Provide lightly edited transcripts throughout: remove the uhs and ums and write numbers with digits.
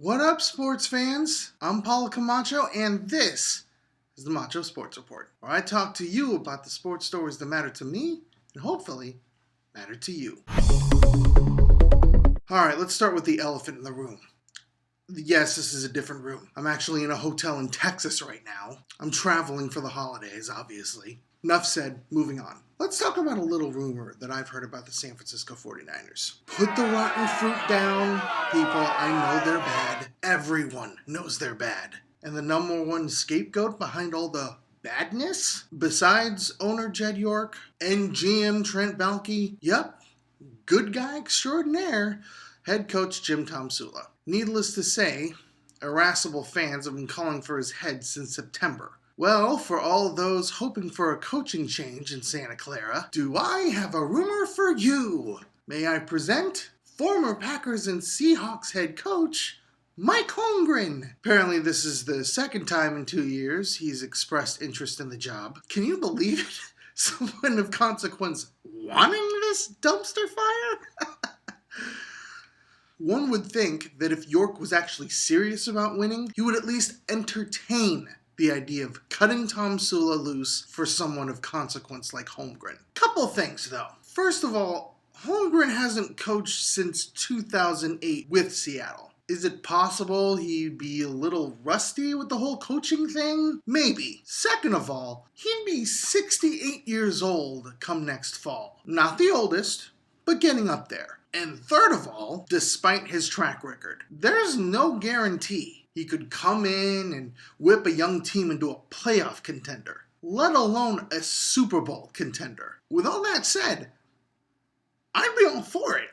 What up, sports fans? I'm Paulo Camacho, and this is the Macho Sports Report, where I talk to you about the sports stories that matter to me, and hopefully, matter to you. Alright, let's start with the elephant in the room. Yes, this is a different room. I'm actually in a hotel in Texas right now. I'm traveling for the holidays, obviously. Enough said, moving on. Let's talk about a little rumor that I've heard about the San Francisco 49ers. Put the rotten fruit down, people. I know they're bad. Everyone knows they're bad. And the number one scapegoat behind all the badness, besides owner Jed York and GM Trent Baalke, yep, good guy extraordinaire, head coach Jim Tomsula. Needless to say, irascible fans have been calling for his head since September. Well, for all those hoping for a coaching change in Santa Clara, do I have a rumor for you? May I present former Packers and Seahawks head coach, Mike Holmgren. Apparently this is the second time in 2 years he's expressed interest in the job. Can you believe it? Someone of consequence wanting this dumpster fire? One would think that if York was actually serious about winning, he would at least entertain the idea of cutting Tomsula loose for someone of consequence like Holmgren. Couple things though. First of all, Holmgren hasn't coached since 2008 with Seattle. Is it possible he'd be a little rusty with the whole coaching thing? Maybe. Second of all, he'd be 68 years old come next fall. Not the oldest, but getting up there. And third of all, despite his track record, there's no guarantee he could come in and whip a young team into a playoff contender, let alone a Super Bowl contender. With all that said, I'd be all for it.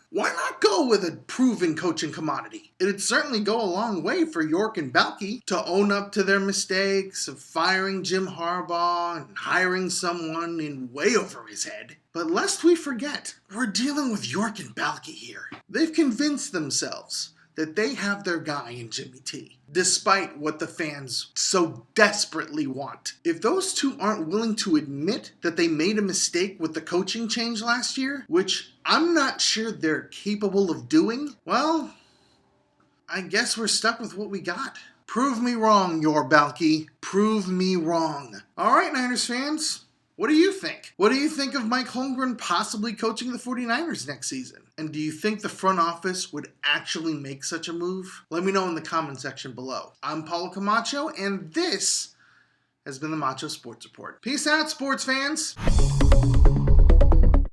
Why not go with a proven coaching commodity? It'd certainly go a long way for York and Baalke to own up to their mistakes of firing Jim Harbaugh and hiring someone in way over his head. But lest we forget, we're dealing with York and Baalke here. They've convinced themselves that they have their guy in Jimmy T, despite what the fans so desperately want. If those two aren't willing to admit that they made a mistake with the coaching change last year, which I'm not sure they're capable of doing, well, I guess we're stuck with what we got. Prove me wrong, your Baalke. Prove me wrong. All right, Niners fans. What do you think? What do you think of Mike Holmgren possibly coaching the 49ers next season? And do you think the front office would actually make such a move? Let me know in the comment section below. I'm Paulo Camacho, and this has been the Macho Sports Report. Peace out, sports fans!